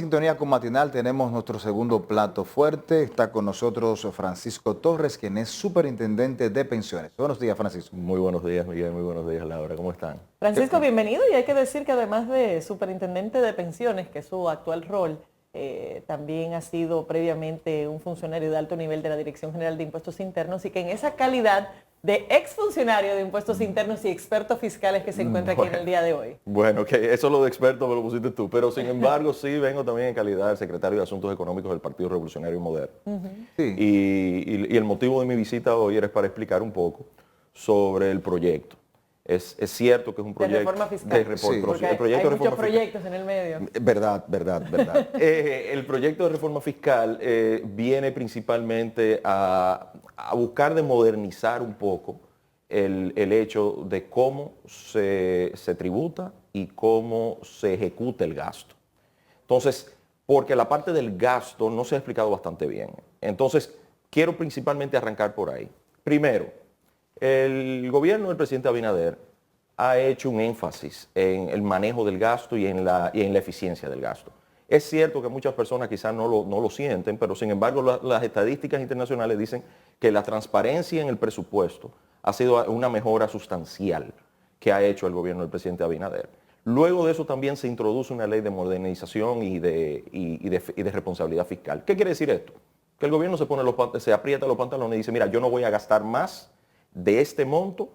sintonía con Matinal, tenemos nuestro segundo plato fuerte. Está con nosotros Francisco Torres, quien es superintendente de pensiones. Buenos días, Francisco. Muy buenos días, Miguel. Muy buenos días, Laura. ¿Cómo están? Francisco, bienvenido. Y hay que decir que además de superintendente de pensiones, que es su actual rol, también ha sido previamente un funcionario de alto nivel de la Dirección General de Impuestos Internos y que en esa calidad de exfuncionario de impuestos internos y experto fiscal es que se encuentra aquí en el día de hoy. Bueno, que eso lo de experto me lo pusiste tú, pero sin embargo sí vengo también en calidad de secretario de Asuntos Económicos del Partido Revolucionario Moderno. Sí. Y el motivo de mi visita hoy era para explicar un poco sobre el proyecto. Es cierto que es un proyecto de reforma fiscal. Sí, Porque el proyecto hay de reforma muchos proyectos en el medio. Verdad. El proyecto de reforma fiscal viene principalmente a buscar de modernizar un poco el hecho de cómo se tributa y cómo se ejecuta el gasto. Entonces, porque la parte del gasto no se ha explicado bastante bien. Entonces, quiero principalmente arrancar por ahí. Primero, el gobierno del presidente Abinader ha hecho un énfasis en el manejo del gasto y en la eficiencia del gasto. Es cierto que muchas personas quizás no lo sienten, pero sin embargo las estadísticas internacionales dicen que la transparencia en el presupuesto ha sido una mejora sustancial que ha hecho el gobierno del presidente Abinader. Luego de eso también se introduce una ley de modernización y de responsabilidad fiscal. ¿Qué quiere decir esto? Que el gobierno se aprieta los pantalones y dice, mira, yo no voy a gastar más de este monto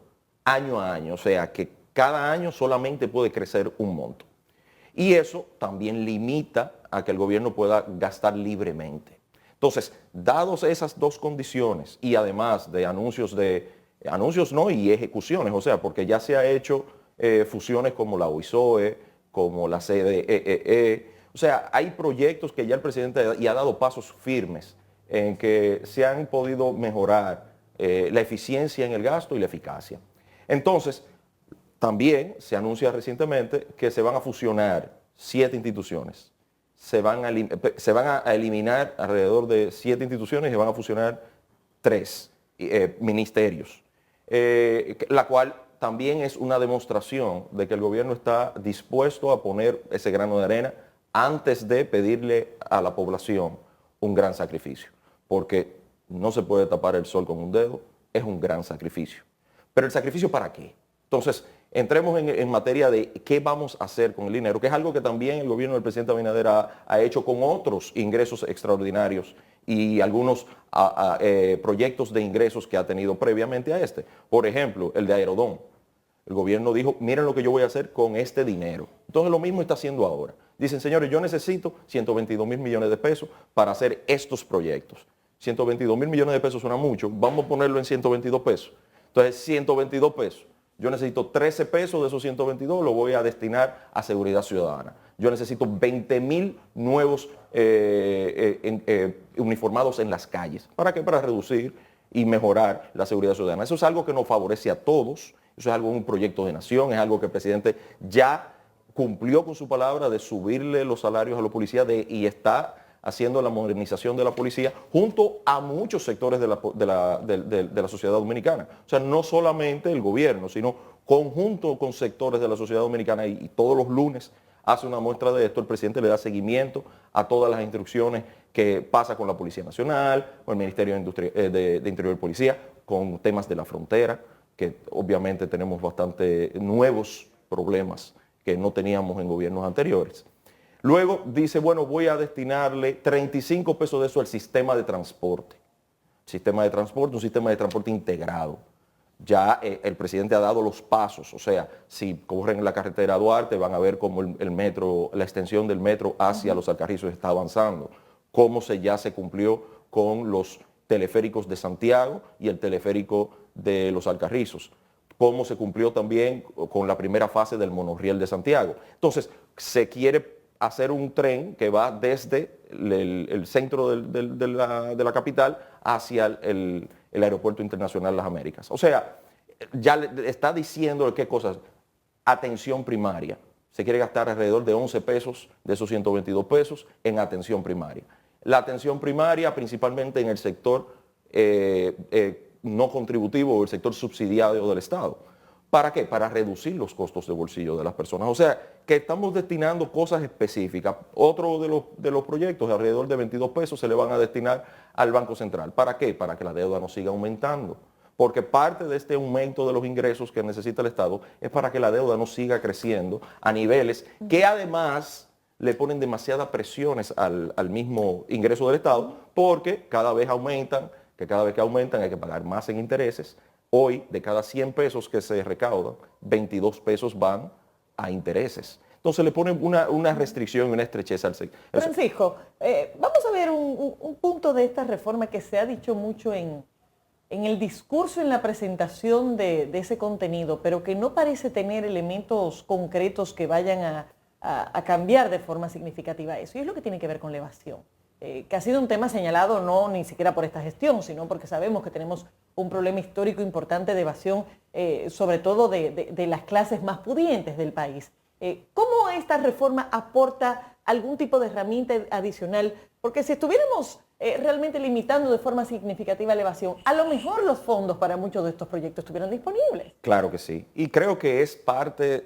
año a año, o sea que cada año solamente puede crecer un monto. Y eso también limita a que el gobierno pueda gastar libremente. Entonces, dados esas dos condiciones y además de anuncios y ejecuciones, o sea, porque ya se ha hecho fusiones como la OISOE, como la CDEE, o sea, hay proyectos que ya el presidente ha dado pasos firmes en que se han podido mejorar la eficiencia en el gasto y la eficacia. Entonces, también se anuncia recientemente que se van a fusionar 7 instituciones. Se van a eliminar alrededor de 7 instituciones y se van a fusionar 3 ministerios, la cual también es una demostración de que el gobierno está dispuesto a poner ese grano de arena antes de pedirle a la población un gran sacrificio, porque no se puede tapar el sol con un dedo, es un gran sacrificio. Pero ¿el sacrificio para qué? Entonces, entremos en materia de qué vamos a hacer con el dinero, que es algo que también el gobierno del presidente Abinader ha hecho con otros ingresos extraordinarios y algunos proyectos de ingresos que ha tenido previamente a este. Por ejemplo, el de Aerodón. El gobierno dijo, miren lo que yo voy a hacer con este dinero. Entonces lo mismo está haciendo ahora. Dicen, señores, yo necesito 122 mil millones de pesos para hacer estos proyectos. 122 mil millones de pesos suena mucho, vamos a ponerlo en 122 pesos. Entonces, 122 pesos. Yo necesito 13 pesos de esos 122, lo voy a destinar a seguridad ciudadana. Yo necesito 20 mil nuevos uniformados en las calles. ¿Para qué? Para reducir y mejorar la seguridad ciudadana. Eso es algo que nos favorece a todos. Eso es algo, un proyecto de nación, es algo que el presidente ya cumplió con su palabra de subirle los salarios a los policías y está haciendo la modernización de la policía junto a muchos sectores de la sociedad dominicana. O sea, no solamente el gobierno, sino conjunto con sectores de la sociedad dominicana y todos los lunes hace una muestra de esto. El presidente le da seguimiento a todas las instrucciones que pasa con la Policía Nacional, con el Ministerio de Interior y Policía, con temas de la frontera, que obviamente tenemos bastante nuevos problemas que no teníamos en gobiernos anteriores. Luego dice, bueno, voy a destinarle 35 pesos de eso al sistema de transporte. Sistema de transporte, un sistema de transporte integrado. Ya el presidente ha dado los pasos, o sea, si corren la carretera Duarte van a ver cómo el metro, la extensión del metro hacia los Alcarrizos está avanzando, cómo ya se cumplió con los teleféricos de Santiago y el teleférico de los Alcarrizos, cómo se cumplió también con la primera fase del monorriel de Santiago. Entonces, se quiere hacer un tren que va desde el centro de la capital hacia el Aeropuerto Internacional de las Américas. O sea, ya le está diciendo qué cosas. Atención primaria. Se quiere gastar alrededor de 11 pesos de esos 122 pesos en atención primaria. La atención primaria principalmente en el sector no contributivo o el sector subsidiado del Estado. ¿Para qué? Para reducir los costos de bolsillo de las personas. O sea, que estamos destinando cosas específicas. Otro de los proyectos, alrededor de 22 pesos, se le van a destinar al Banco Central. ¿Para qué? Para que la deuda no siga aumentando. Porque parte de este aumento de los ingresos que necesita el Estado es para que la deuda no siga creciendo a niveles que además le ponen demasiadas presiones al mismo ingreso del Estado, porque cada vez aumentan, que cada vez que aumentan hay que pagar más en intereses. Hoy, de cada 100 pesos que se recaudan, 22 pesos van a intereses. Entonces le ponen una restricción y una estrechez al sector. Francisco, vamos a ver un punto de esta reforma que se ha dicho mucho en el discurso, en la presentación de ese contenido, pero que no parece tener elementos concretos que vayan a cambiar de forma significativa eso. Y es lo que tiene que ver con la evasión. Que ha sido un tema señalado no ni siquiera por esta gestión, sino porque sabemos que tenemos un problema histórico importante de evasión, sobre todo de las clases más pudientes del país. ¿Cómo esta reforma aporta algún tipo de herramienta adicional? Porque si estuviéramos realmente limitando de forma significativa la evasión, a lo mejor los fondos para muchos de estos proyectos estuvieran disponibles. Claro que sí. Y creo que es parte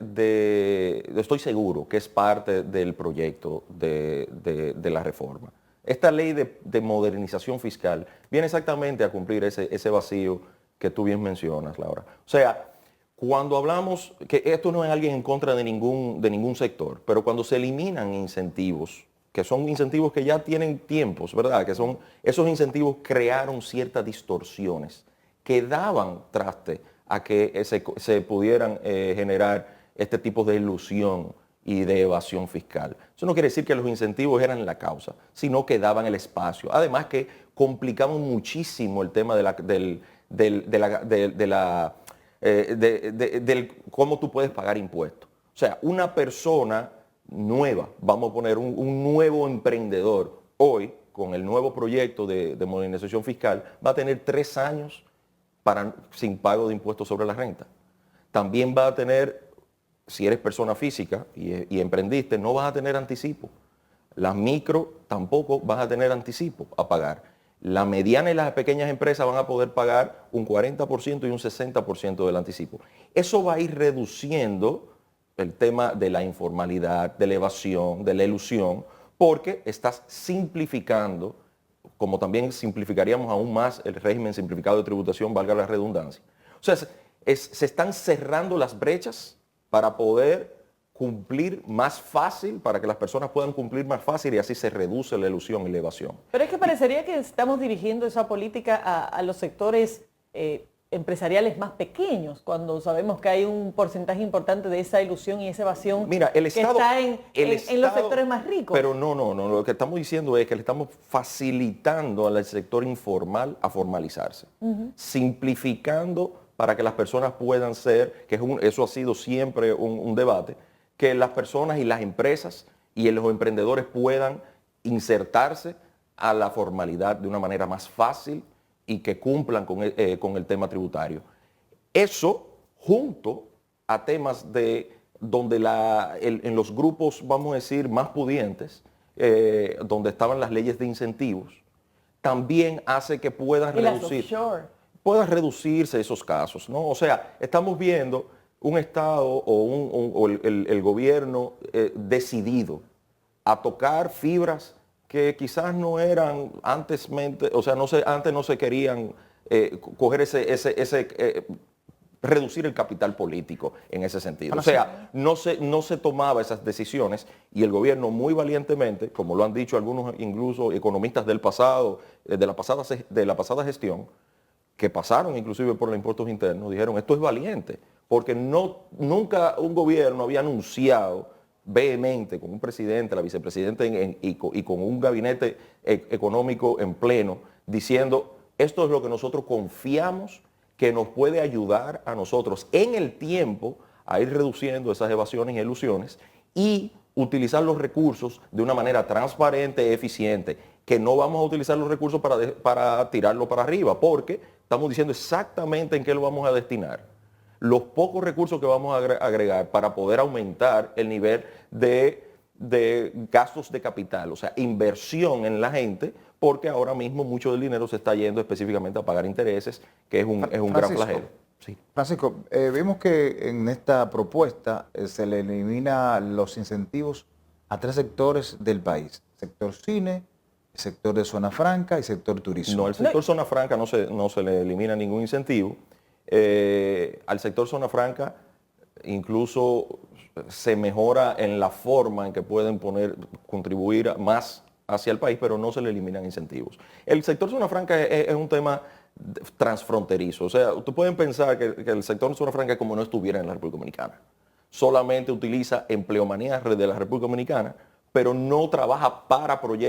estoy seguro que es parte del proyecto de la reforma. Esta ley de modernización fiscal viene exactamente a cumplir ese vacío que tú bien mencionas, Laura. O sea, cuando hablamos, que esto no es alguien en contra de ningún sector, pero cuando se eliminan incentivos, que son incentivos que ya tienen tiempos, ¿verdad? Que son, esos incentivos crearon ciertas distorsiones que daban traste a que se pudieran generar este tipo de ilusión y de evasión fiscal. Eso no quiere decir que los incentivos eran la causa, sino que daban el espacio. Además que complicaban muchísimo el tema del cómo tú puedes pagar impuestos. O sea, una persona nueva, vamos a poner un nuevo emprendedor, hoy, con el nuevo proyecto de modernización fiscal, va a tener 3 años sin pago de impuestos sobre la renta. También va a tener, si eres persona física y emprendiste, no vas a tener anticipo. Las micro tampoco vas a tener anticipo a pagar. La mediana y las pequeñas empresas van a poder pagar un 40% y un 60% del anticipo. Eso va a ir reduciendo el tema de la informalidad, de la evasión, de la elusión, porque estás simplificando, como también simplificaríamos aún más el régimen simplificado de tributación, valga la redundancia. O sea, se están cerrando las brechas para poder cumplir más fácil, para que las personas puedan cumplir más fácil y así se reduce la elusión y la evasión. Pero es que parecería que estamos dirigiendo esa política a los sectores empresariales más pequeños, cuando sabemos que hay un porcentaje importante de esa ilusión y esa evasión. Mira, el Estado, que está en los sectores más ricos. Pero no, lo que estamos diciendo es que le estamos facilitando al sector informal a formalizarse, simplificando para que las personas puedan ser, eso ha sido siempre un debate, que las personas y las empresas y los emprendedores puedan insertarse a la formalidad de una manera más fácil y que cumplan con el tema tributario. Eso junto a temas donde en los grupos, vamos a decir, más pudientes, donde estaban las leyes de incentivos, también hace que puedan reducirse esos casos, ¿no? O sea, estamos viendo un Estado o el gobierno decidido a tocar fibras que quizás no eran antes no se querían coger reducir el capital político en ese sentido. O sea, no se tomaba esas decisiones y el gobierno muy valientemente, como lo han dicho algunos incluso economistas del pasado, de la pasada gestión, que pasaron inclusive por los impuestos internos, dijeron, esto es valiente, porque nunca un gobierno había anunciado vehemente con un presidente, la vicepresidenta y con un gabinete económico en pleno, diciendo, esto es lo que nosotros confiamos que nos puede ayudar a nosotros en el tiempo a ir reduciendo esas evasiones y ilusiones y utilizar los recursos de una manera transparente, eficiente, que no vamos a utilizar los recursos para tirarlo para arriba, porque estamos diciendo exactamente en qué lo vamos a destinar. Los pocos recursos que vamos a agregar para poder aumentar el nivel de gastos de capital, o sea, inversión en la gente, porque ahora mismo mucho del dinero se está yendo específicamente a pagar intereses, que es un gran flagelo. Sí. Francisco, vimos que en esta propuesta se le elimina los incentivos a 3 sectores del país: sector cine, sector de zona franca y sector turismo. No, al sector zona franca no se le elimina ningún incentivo. Al sector zona franca incluso se mejora en la forma en que pueden contribuir más hacia el país, pero no se le eliminan incentivos. El sector zona franca es un tema transfronterizo. O sea, ustedes pueden pensar que el sector zona franca es como no estuviera en la República Dominicana. Solamente utiliza empleomanía de la República Dominicana, pero no trabaja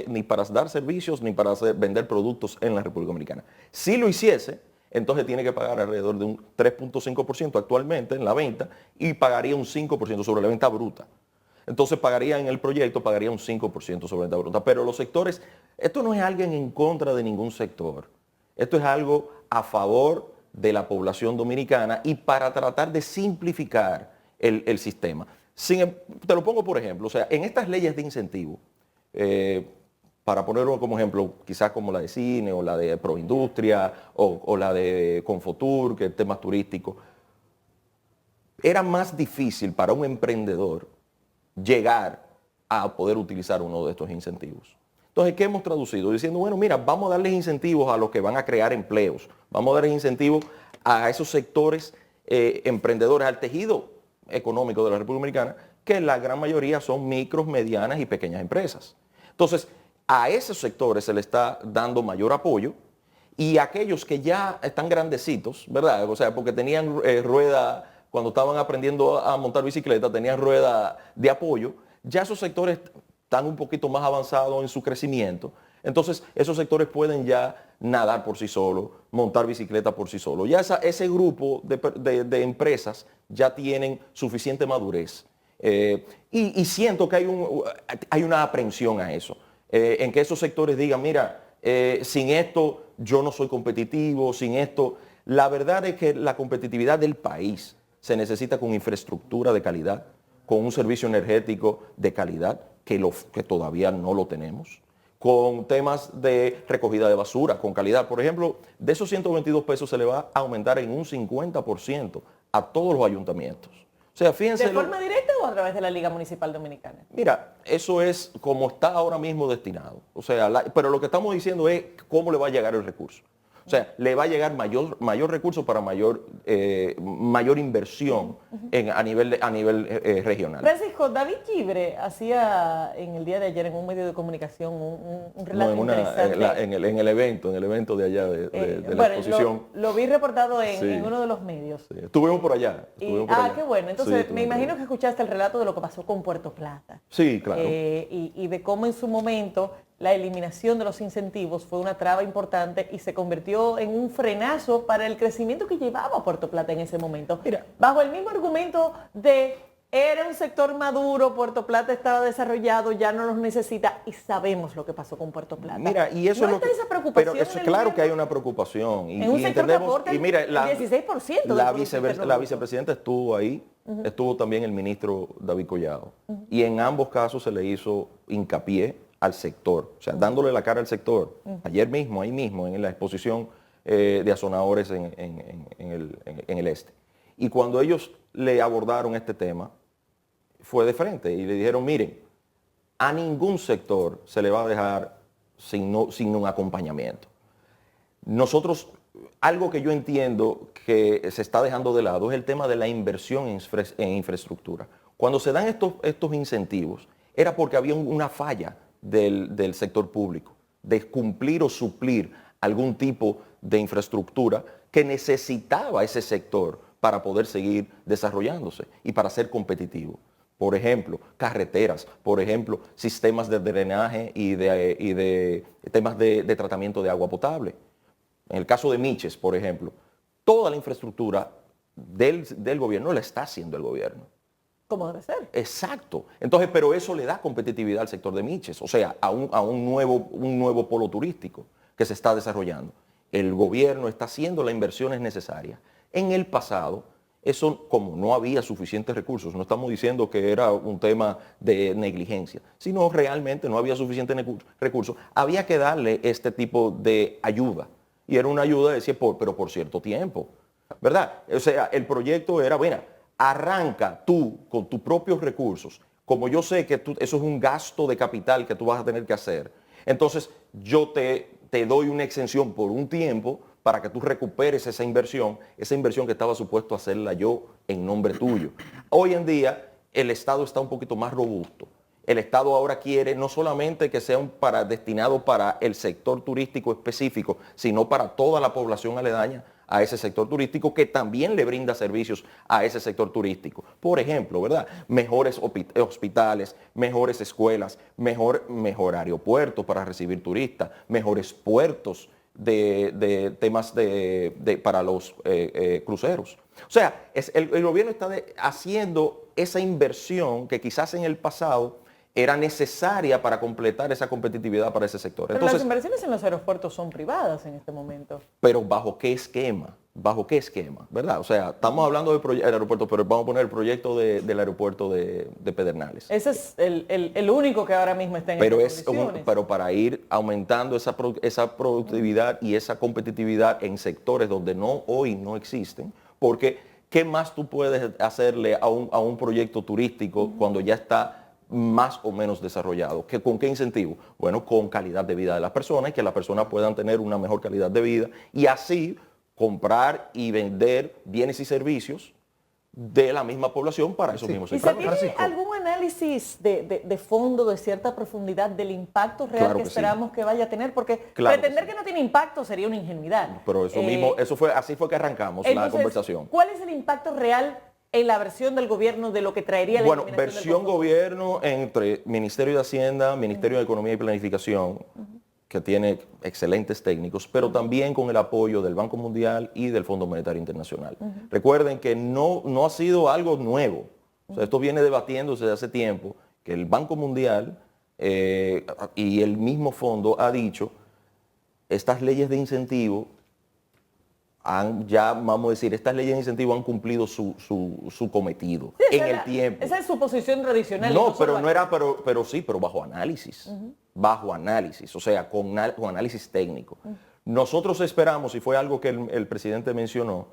ni para dar servicios ni para vender productos en la República Dominicana. Si lo hiciese, entonces tiene que pagar alrededor de un 3.5% actualmente en la venta y pagaría un 5% sobre la venta bruta. Entonces pagaría en el proyecto, pagaría un 5% sobre la venta bruta. Pero los sectores, esto no es alguien en contra de ningún sector. Esto es algo a favor de la población dominicana y para tratar de simplificar el sistema. Te lo pongo por ejemplo, o sea, en estas leyes de incentivo, para ponerlo como ejemplo, quizás como la de cine o la de Proindustria o la de Confotur, que es temas turísticos, era más difícil para un emprendedor llegar a poder utilizar uno de estos incentivos. Entonces, ¿qué hemos traducido? Diciendo, bueno, mira, vamos a darles incentivos a los que van a crear empleos, vamos a darles incentivos a esos sectores emprendedores, al tejido económico de la República Dominicana, que la gran mayoría son micros, medianas y pequeñas empresas. Entonces, a esos sectores se le está dando mayor apoyo y aquellos que ya están grandecitos, ¿verdad? O sea, porque tenían rueda, cuando estaban aprendiendo a montar bicicleta, tenían rueda de apoyo, ya esos sectores están un poquito más avanzados en su crecimiento. Entonces, esos sectores pueden ya nadar por sí solos, montar bicicleta por sí solos. Ya ese grupo de empresas ya tienen suficiente madurez. Y siento que hay una aprensión a eso, en que esos sectores digan, mira, sin esto yo no soy competitivo, sin esto. La verdad es que la competitividad del país se necesita con infraestructura de calidad, con un servicio energético de calidad, que todavía no lo tenemos, con temas de recogida de basura, con calidad. Por ejemplo, de esos 122 pesos se le va a aumentar en un 50% a todos los ayuntamientos. O sea, fíjense. ¿De forma directa o a través de la Liga Municipal Dominicana? Mira, eso es como está ahora mismo destinado. O sea, pero lo que estamos diciendo es cómo le va a llegar el recurso. O sea, le va a llegar mayor recurso para mayor inversión a nivel regional. Francisco, David Chibre hacía en el día de ayer en un medio de comunicación un relato interesante. En el evento de allá de la exposición. Lo vi reportado en, sí, en uno de los medios. Sí. Estuvimos por allá. Qué bueno. Entonces, sí, me imagino que escuchaste el relato de lo que pasó con Puerto Plata. Sí, claro. Y de cómo en su momento la eliminación de los incentivos fue una traba importante y se convirtió en un frenazo para el crecimiento que llevaba Puerto Plata en ese momento. Mira, bajo el mismo argumento de era un sector maduro, Puerto Plata estaba desarrollado, ya no los necesita y sabemos lo que pasó con Puerto Plata. Mira, y eso ¿No es lo esa preocupación? Pero eso, claro que hay una preocupación. En un sector que aporta el 16%. La vicepresidenta estuvo ahí, estuvo también el ministro David Collado. Y en ambos casos se le hizo hincapié al sector, o sea, dándole la cara al sector. Ayer mismo, ahí mismo, en la exposición de azonadores en el este. Y cuando ellos le abordaron este tema, fue de frente y le dijeron, miren, a ningún sector se le va a dejar sin un acompañamiento. Nosotros, algo que yo entiendo que se está dejando de lado es el tema de la inversión en infraestructura. Cuando se dan estos incentivos, era porque había una falla del sector público, de cumplir o suplir algún tipo de infraestructura que necesitaba ese sector para poder seguir desarrollándose y para ser competitivo. Por ejemplo, carreteras, por ejemplo, sistemas de drenaje y de temas de tratamiento de agua potable. En el caso de Miches, por ejemplo, toda la infraestructura del gobierno la está haciendo el gobierno. Como debe ser. Exacto. Entonces, pero eso le da competitividad al sector de Miches, o sea, a un nuevo polo turístico que se está desarrollando. El gobierno está haciendo las inversiones necesarias. En el pasado, eso como no había suficientes recursos, no estamos diciendo que era un tema de negligencia, sino realmente no había suficientes recursos, había que darle este tipo de ayuda. Y era una ayuda, decía, pero por cierto tiempo. ¿verdad? O sea, el proyecto era, bueno, arranca tú con tus propios recursos. Como yo sé que eso es un gasto de capital que tú vas a tener que hacer, entonces yo te doy una exención por un tiempo para que tú recuperes esa inversión que estaba supuesto a hacerla yo en nombre tuyo. Hoy en día el Estado está un poquito más robusto. El Estado ahora quiere no solamente que sea destinado para el sector turístico específico, sino para toda la población aledaña a ese sector turístico que también le brinda servicios a ese sector turístico. Por ejemplo, ¿verdad? Mejores hospitales, mejores escuelas, mejor aeropuerto para recibir turistas, mejores puertos de temas para los cruceros. O sea, el gobierno está haciendo esa inversión que quizás en el pasado era necesaria para completar esa competitividad para ese sector. Pero entonces, las inversiones en los aeropuertos son privadas en este momento. pero ¿bajo qué esquema? ¿Bajo qué esquema? ¿Verdad? O sea, estamos hablando del aeropuerto, pero vamos a poner el proyecto del aeropuerto de Pedernales. Ese es el único que ahora mismo está en Pero, estas condiciones. pero para ir aumentando esa productividad y esa competitividad en sectores donde hoy no existen, porque ¿qué más tú puedes hacerle a un proyecto turístico cuando ya está más o menos desarrollado? ¿Con qué incentivo? Bueno, con calidad de vida de las personas y que las personas puedan tener una mejor calidad de vida y así comprar y vender bienes y servicios de la misma población para esos mismos ¿Y se sectores. tiene algún análisis de fondo, de cierta profundidad, del impacto real Claro que que esperamos que vaya a tener? Porque Claro pretender que sí. que no tiene impacto sería una ingenuidad. Pero así fue que arrancamos la Entonces, conversación. ¿cuál es el impacto real en la versión del gobierno de lo que traería la Bueno, eliminación del versión costo? gobierno entre Ministerio de Hacienda, Ministerio de Economía y Planificación, que tiene excelentes técnicos, pero también con el apoyo del Banco Mundial y del Fondo Monetario Internacional. Recuerden que no ha sido algo nuevo. O sea, esto viene debatiéndose desde hace tiempo, que el Banco Mundial y el mismo fondo ha dicho, estas leyes de incentivo vamos a decir, estas leyes de incentivo han cumplido su cometido Sí, en el tiempo. Esa es su posición tradicional. y No, solo pero no aquí. era, pero sí, pero bajo análisis. Bajo análisis, o sea, con análisis técnico. Nosotros esperamos, y fue algo que el presidente mencionó,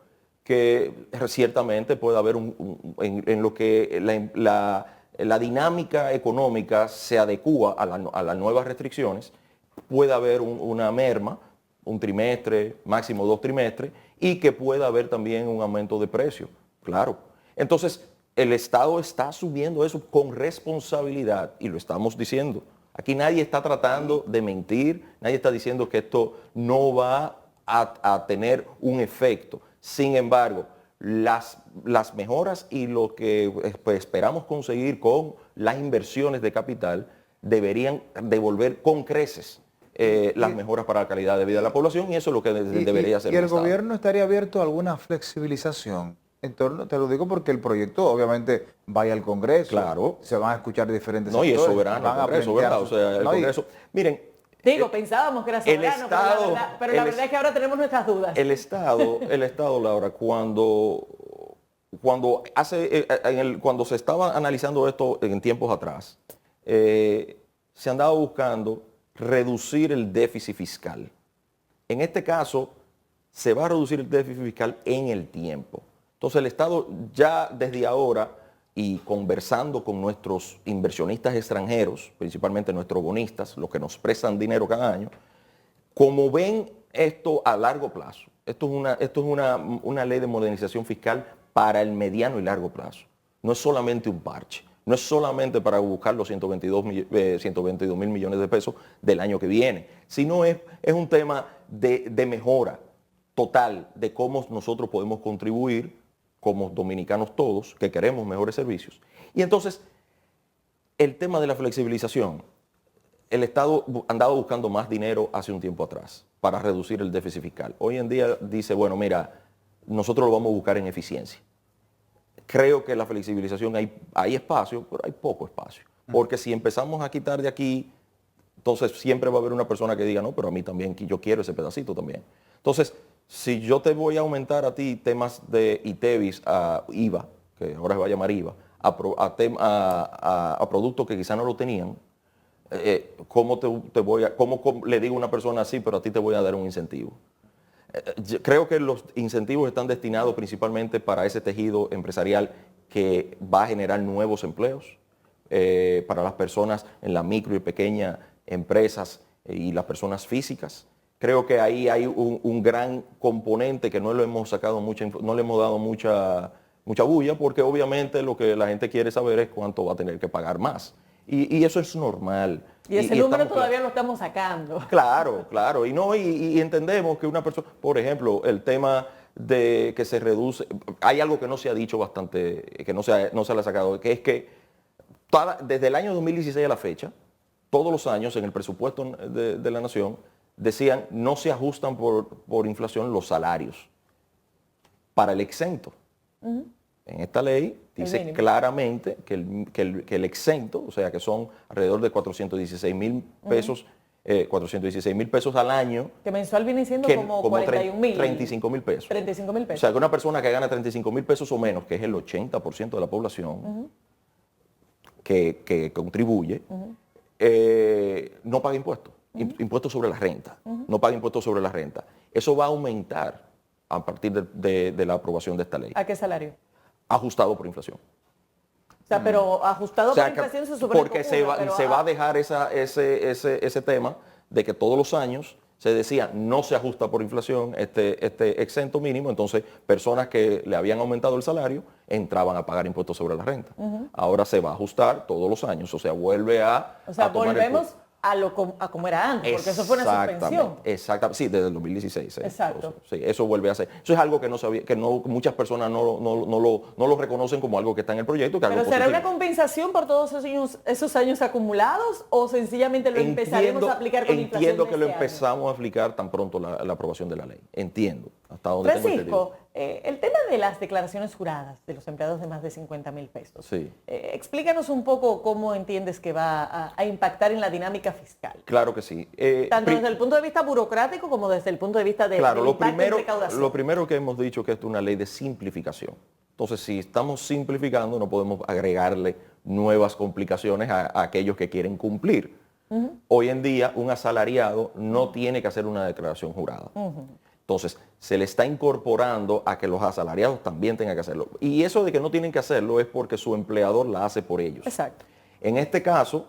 que ciertamente puede haber en lo que la dinámica económica se adecúa a las nuevas restricciones, puede haber una merma, un trimestre, máximo 2 trimestres, y que pueda haber también un aumento de precio, claro. Entonces, el Estado está asumiendo eso con responsabilidad y lo estamos diciendo. Aquí nadie está tratando de mentir, nadie está diciendo que esto no va a tener un efecto. Sin embargo, las mejoras y lo que pues, esperamos conseguir con las inversiones de capital deberían devolver con creces las mejoras para la calidad de vida de la población y eso es lo que debería hacer ¿Y el Estado. gobierno estaría abierto a alguna flexibilización? En torno, te lo digo porque el proyecto obviamente vaya al Congreso, Claro. se van a escuchar diferentes No, y es sectores, soberano van el a Congreso, plantear ¿verdad? O sus- sea, el no, y- Congreso. Miren, Digo, pensábamos que era el soberano, Estado- pero la verdad es que ahora tenemos nuestras dudas. el Estado, Laura, cuando cuando se estaba analizando esto en tiempos atrás, se andaba buscando reducir el déficit fiscal. En este caso, se va a reducir el déficit fiscal en el tiempo. Entonces el Estado ya desde ahora y conversando con nuestros inversionistas extranjeros, principalmente nuestros bonistas, los que nos prestan dinero cada año, como ven esto a largo plazo, esto es una ley de modernización fiscal para el mediano y largo plazo. No es solamente un parche, no es solamente para buscar los 122 mil millones de pesos del año que viene, sino es un tema de mejora total de cómo nosotros podemos contribuir como dominicanos todos, que queremos mejores servicios. Y entonces, el tema de la flexibilización, el Estado andaba buscando más dinero hace un tiempo atrás para reducir el déficit fiscal. Hoy en día dice, bueno, mira, nosotros lo vamos a buscar en eficiencia. Creo que la flexibilización hay espacio, pero hay poco espacio. Porque si empezamos a quitar de aquí, entonces siempre va a haber una persona que diga, no, pero a mí también, yo quiero ese pedacito también. Entonces, si yo te voy a aumentar a ti temas de ITEVIS a IVA, que ahora se va a llamar IVA, a productos que quizás no lo tenían, ¿cómo le digo a una persona así, pero a ti te voy a dar un incentivo? Yo creo que los incentivos están destinados principalmente para ese tejido empresarial que va a generar nuevos empleos para las personas en la micro y pequeña empresas y las personas físicas. Creo que ahí hay un gran componente que no le hemos sacado no le hemos dado mucha bulla, porque obviamente lo que la gente quiere saber es cuánto va a tener que pagar más. Y eso es normal. Y ese número todavía lo estamos sacando. Claro, claro. Y entendemos que una persona, por ejemplo, el tema de que se reduce, hay algo que no se ha dicho bastante, que no se le ha sacado, que es que desde el año 2016 a la fecha, todos los años en el presupuesto de la nación, decían no se ajustan por inflación los salarios para el exento. En esta ley dice claramente que el exento, o sea que son alrededor de 416,000 pesos, 416,000 pesos al año. Que mensual viene siendo como 41,000. 35,000 pesos. 35,000 pesos. O sea que una persona que gana 35,000 pesos o menos, que es el 80% de la población que contribuye, no paga impuestos. Impuestos sobre la renta. No paga impuestos sobre la renta. Eso va a aumentar a partir de la aprobación de esta ley. ¿A qué salario? Ajustado por inflación. O sea, pero ajustado por inflación se supone porque se va a dejar ese tema de que todos los años se decía no se ajusta por inflación este exento mínimo, entonces personas que le habían aumentado el salario entraban a pagar impuestos sobre la renta. Ahora se va a ajustar todos los años, o sea, vuelve a... O sea, volvemos a como era antes, porque eso fue una suspensión. Exactamente, sí, desde el 2016. Exacto. Sí, eso vuelve a ser. Eso es algo que no sabía, que muchas personas no lo reconocen como algo que está en el proyecto. ¿Pero será una compensación por todos esos años acumulados o sencillamente lo empezaremos a aplicar con inflación? Entiendo que lo empezamos a aplicar tan pronto la aprobación de la ley. Entiendo. Hasta donde Francisco, el tema de las declaraciones juradas de los empleados de más de 50,000 pesos. Sí. Explícanos un poco cómo entiendes que va a impactar en la dinámica fiscal. Claro que sí. Tanto desde el punto de vista burocrático como desde el punto de vista de recaudación. Lo primero que hemos dicho que esto es una ley de simplificación. Entonces, si estamos simplificando, no podemos agregarle nuevas complicaciones a aquellos que quieren cumplir. Hoy en día, un asalariado no tiene que hacer una declaración jurada. Entonces, se le está incorporando a que los asalariados también tengan que hacerlo. Y eso de que no tienen que hacerlo es porque su empleador la hace por ellos. Exacto. En este caso,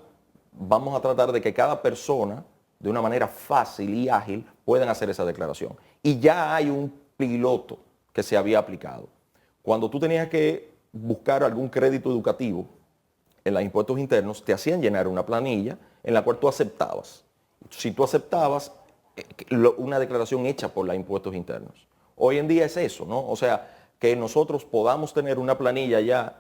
vamos a tratar de que cada persona, de una manera fácil y ágil, puedan hacer esa declaración. Y ya hay un piloto que se había aplicado. Cuando tú tenías que buscar algún crédito educativo en los impuestos internos, te hacían llenar una planilla en la cual tú aceptabas. Si tú aceptabas una declaración hecha por los impuestos internos. Hoy en día es eso, ¿no? O sea, que nosotros podamos tener una planilla ya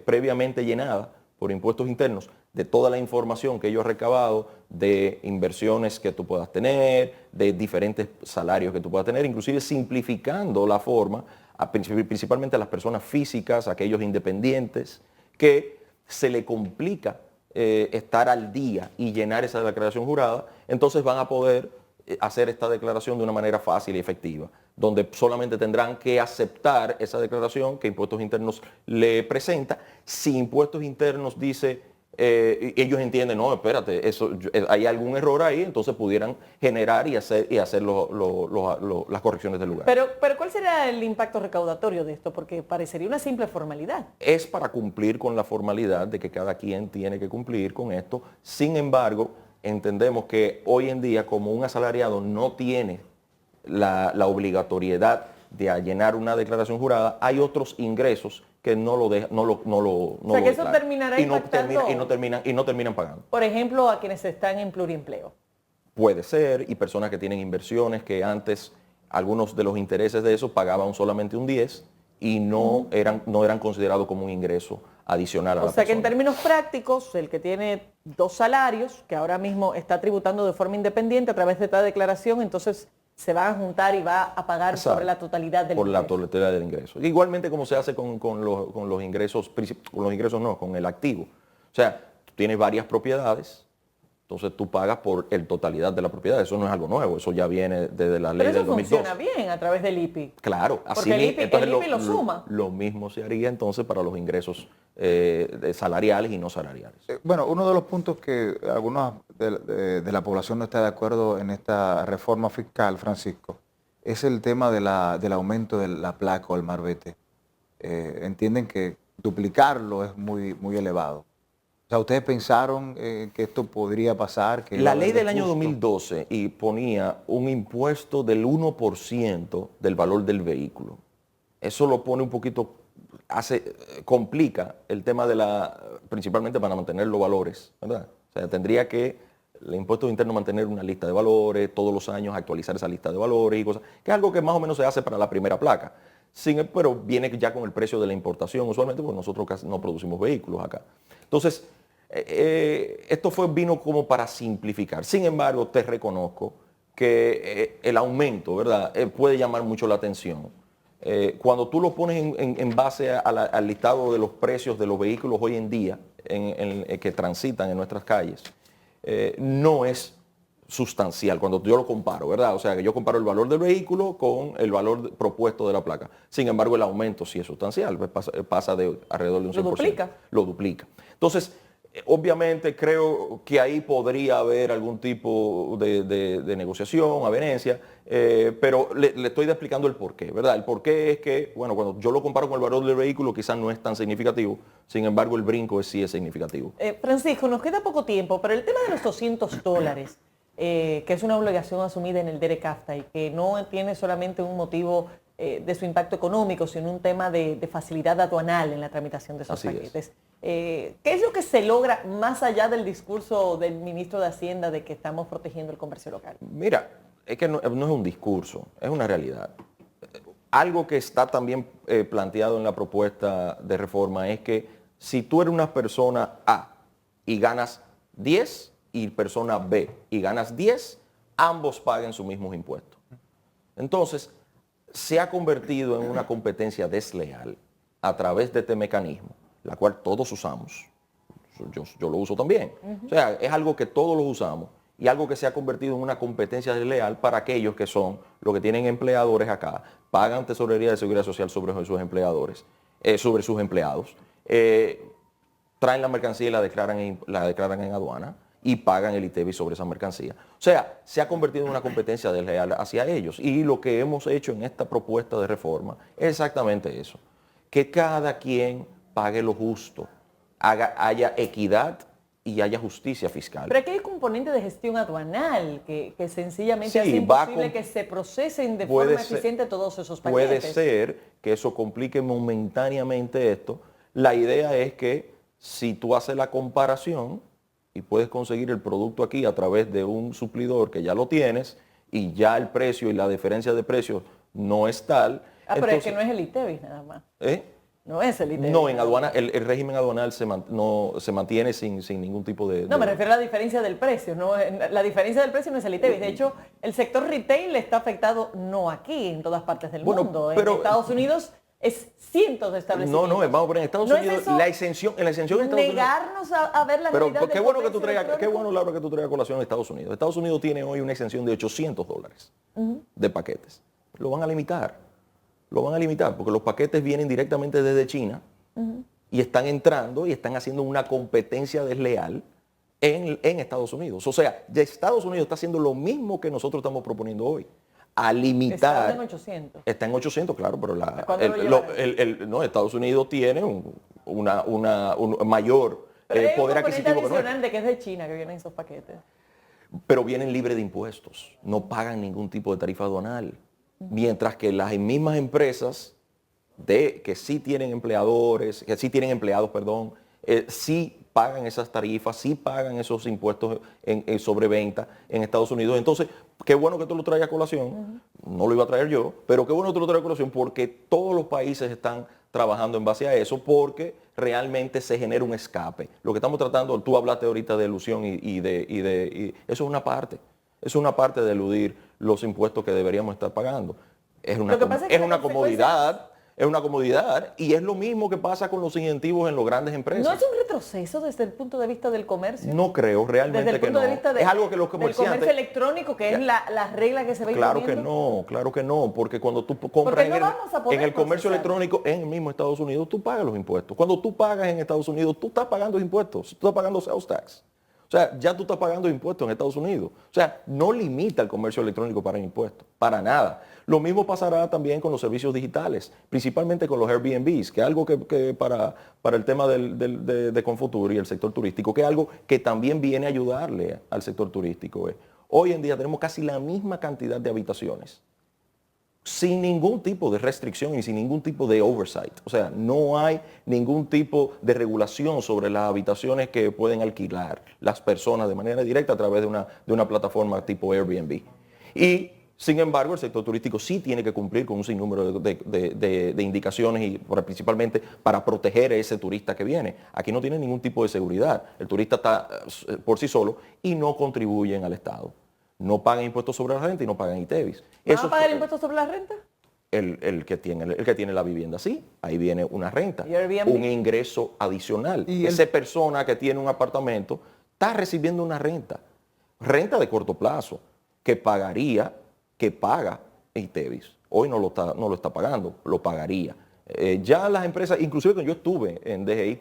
previamente llenada por impuestos internos de toda la información que ellos han recabado, de inversiones que tú puedas tener, de diferentes salarios que tú puedas tener, inclusive simplificando la forma, principalmente a las personas físicas, a aquellos independientes, que se le complica estar al día y llenar esa declaración jurada, entonces van a poder hacer esta declaración de una manera fácil y efectiva, donde solamente tendrán que aceptar esa declaración que Impuestos Internos le presenta. Si Impuestos Internos dice, ellos entienden, no, espérate, hay algún error ahí, entonces pudieran generar y hacer las correcciones del lugar. Pero ¿cuál sería el impacto recaudatorio de esto? Porque parecería una simple formalidad. Es para cumplir con la formalidad de que cada quien tiene que cumplir con esto. Sin embargo, entendemos que hoy en día, como un asalariado no tiene la obligatoriedad de llenar una declaración jurada, hay otros ingresos que no lo dejan, o sea, que eso terminará impactando y no terminan pagando. Por ejemplo, a quienes están en pluriempleo. Puede ser, y personas que tienen inversiones que antes algunos de los intereses de eso pagaban solamente un 10 y no eran considerados como un ingreso adicional a la persona. O sea que en términos prácticos, el que tiene 2 salarios, que ahora mismo está tributando de forma independiente a través de esta declaración, entonces se va a juntar y va a pagar sobre la totalidad del ingreso. Por la totalidad del ingreso. Igualmente como se hace con los ingresos, con el activo. O sea, tú tienes varias propiedades, entonces tú pagas por la totalidad de la propiedad. Eso no es algo nuevo, eso ya viene desde la ley del 2002. Pero eso funciona bien a través del IPI. Claro, así porque el IPI lo suma. Lo mismo se haría entonces para los ingresos salariales y no salariales. Bueno, uno de los puntos que algunos de la población no está de acuerdo en esta reforma fiscal, Francisco, es el tema del aumento de la placa o el marbete. Entienden que duplicarlo es muy, muy elevado. O sea, ¿ustedes pensaron que esto podría pasar? Que La ley del año 2012 y ponía un impuesto del 1% del valor del vehículo. Eso lo pone un poquito, complica el tema principalmente para mantener los valores, ¿verdad? O sea, tendría que el impuesto interno mantener una lista de valores, todos los años actualizar esa lista de valores y cosas, que es algo que más o menos se hace para la primera placa. Pero viene ya con el precio de la importación, usualmente, porque nosotros casi no producimos vehículos acá. Entonces, esto vino como para simplificar. Sin embargo, te reconozco que el aumento, ¿verdad?, puede llamar mucho la atención. Cuando tú lo pones en base al listado de los precios de los vehículos hoy en día que transitan en nuestras calles, no es sustancial cuando yo lo comparo, ¿verdad? O sea, que yo comparo el valor del vehículo con el valor propuesto de la placa. Sin embargo, el aumento sí es sustancial, pues pasa de alrededor de un 100%. Lo duplica. Lo duplica. Entonces, obviamente creo que ahí podría haber algún tipo de negociación, avenencia, pero le estoy explicando el porqué, ¿verdad? El porqué es que, bueno, cuando yo lo comparo con el valor del vehículo quizás no es tan significativo, sin embargo el brinco sí es significativo. Francisco, nos queda poco tiempo, pero el tema de los $200, que es una obligación asumida en el DERECAFTA y que no tiene solamente un motivo de su impacto económico, sino un tema de facilidad aduanal en la tramitación de esos paquetes. ¿Qué es lo que se logra más allá del discurso del ministro de Hacienda de que estamos protegiendo el comercio local? Mira, es que no es un discurso, es una realidad. Algo que está también planteado en la propuesta de reforma es que si tú eres una persona A y ganas 10 y persona B y ganas 10, ambos paguen sus mismos impuestos. Entonces, se ha convertido en una competencia desleal a través de este mecanismo, la cual todos usamos. Yo lo uso también. O sea, es algo que todos lo usamos y algo que se ha convertido en una competencia desleal para aquellos que son los que tienen empleadores acá, pagan tesorería de seguridad social sobre sus empleadores, sobre sus empleados, traen la mercancía y la declaran en aduana y pagan el ITEVI sobre esa mercancía. O sea, se ha convertido en una competencia desleal hacia ellos. Y lo que hemos hecho en esta propuesta de reforma es exactamente eso. Que cada quien pague lo justo, haya equidad y haya justicia fiscal. Pero aquí hay un componente de gestión aduanal que sencillamente hace imposible que se procesen de forma eficiente todos esos paquetes. Puede ser que eso complique momentáneamente esto. La idea es que si tú haces la comparación y puedes conseguir el producto aquí a través de un suplidor que ya lo tienes y ya el precio y la diferencia de precios no es tal. Pero entonces, es que no es el ITEVI nada más. No es el ITEVI. No, en aduana, el régimen aduanal se mantiene sin ningún tipo de... No, me refiero a la diferencia del precio. No, la diferencia del precio no es el ITEVI. De hecho, el sector retail está afectado no aquí, en todas partes del mundo. Pero, en Estados Unidos es cientos de establecimientos. No, vamos a poner en Estados Unidos, en la exención de Estados Unidos. Negarnos a ver la realidad. Pero qué bueno que tú traigas, Laura, que tú traigas colación a Estados Unidos. Estados Unidos tiene hoy una exención de $800 de paquetes. Lo van a limitar. Lo van a limitar porque los paquetes vienen directamente desde China y están entrando y están haciendo una competencia desleal en Estados Unidos. O sea, ya Estados Unidos está haciendo lo mismo que nosotros estamos proponiendo hoy. A limitar. Está en 800. Está en 800, claro, pero Estados Unidos tiene un mayor poder adquisitivo que nosotros. De que es de China que vienen esos paquetes. Pero vienen libres de impuestos, no pagan ningún tipo de tarifa aduanal. Mientras que las mismas empresas que sí tienen empleados, sí pagan esas tarifas, sí pagan esos impuestos sobre venta en Estados Unidos. Entonces, qué bueno que tú lo traigas a colación, no lo iba a traer yo, pero qué bueno que tú lo traigas a colación porque todos los países están trabajando en base a eso porque realmente se genera un escape. Lo que estamos tratando, tú hablaste ahorita de elusión y eso es una parte. Es una parte de eludir los impuestos que deberíamos estar pagando. Es una comodidad y es lo mismo que pasa con los incentivos en las grandes empresas. ¿No es un retroceso desde el punto de vista del comercio? No creo realmente que no. Es algo que los comerciantes... Del comercio electrónico, que es la regla que se va imponiendo. Claro que no, porque cuando tú compras en el comercio electrónico en el mismo Estados Unidos, tú pagas los impuestos. Cuando tú pagas en Estados Unidos, tú estás pagando impuestos, tú estás pagando sales tax. O sea, ya tú estás pagando impuestos en Estados Unidos. O sea, no limita el comercio electrónico para impuestos, para nada. Lo mismo pasará también con los servicios digitales, principalmente con los Airbnbs, que es algo que para el tema de Confutur y el sector turístico, que es algo que también viene a ayudarle al sector turístico. Hoy en día tenemos casi la misma cantidad de habitaciones, sin ningún tipo de restricción y sin ningún tipo de oversight. O sea, no hay ningún tipo de regulación sobre las habitaciones que pueden alquilar las personas de manera directa a través de una plataforma tipo Airbnb. Y, sin embargo, el sector turístico sí tiene que cumplir con un sinnúmero de indicaciones y principalmente para proteger a ese turista que viene. Aquí no tiene ningún tipo de seguridad. El turista está por sí solo y no contribuyen al Estado. No pagan impuestos sobre la renta y no pagan ITEVIS. ¿Van a pagar impuestos sobre la renta? El que tiene la vivienda, sí, ahí viene una renta, ¿Y Airbnb? un ingreso adicional. Y Esa persona que tiene un apartamento está recibiendo una renta de corto plazo, que paga ITEVIS. Hoy no lo está pagando, lo pagaría. Ya las empresas, inclusive cuando yo estuve en DGI,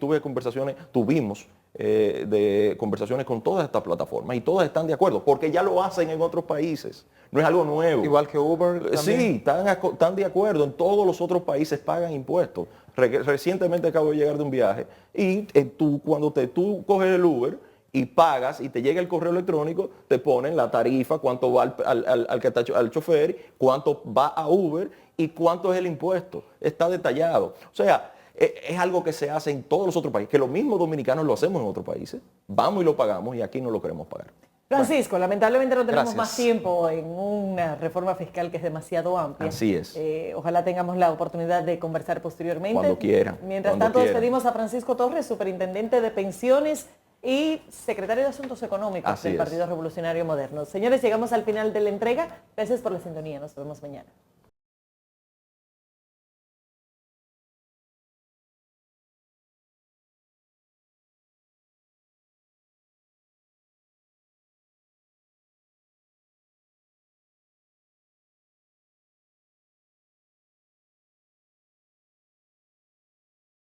tuvimos de conversaciones con todas estas plataformas y todas están de acuerdo, porque ya lo hacen en otros países, no es algo nuevo. Igual que Uber también. Sí, están de acuerdo, en todos los otros países pagan impuestos. Recientemente acabo de llegar de un viaje y cuando tú coges el Uber y pagas y te llega el correo electrónico, te ponen la tarifa, cuánto va al chofer, cuánto va a Uber y cuánto es el impuesto. Está detallado. O sea, es algo que se hace en todos los otros países, que los mismos dominicanos lo hacemos en otros países. Vamos y lo pagamos y aquí no lo queremos pagar. Francisco, lamentablemente no tenemos gracias. más tiempo en una reforma fiscal que es demasiado amplia. Así es. Ojalá tengamos la oportunidad de conversar posteriormente. Cuando quieran. Mientras Cuando tanto, quieran. despedimos a Francisco Torres, superintendente de pensiones y secretario de Asuntos Económicos Así del es. Partido Revolucionario Moderno. Señores, llegamos al final de la entrega. Gracias por la sintonía. Nos vemos mañana.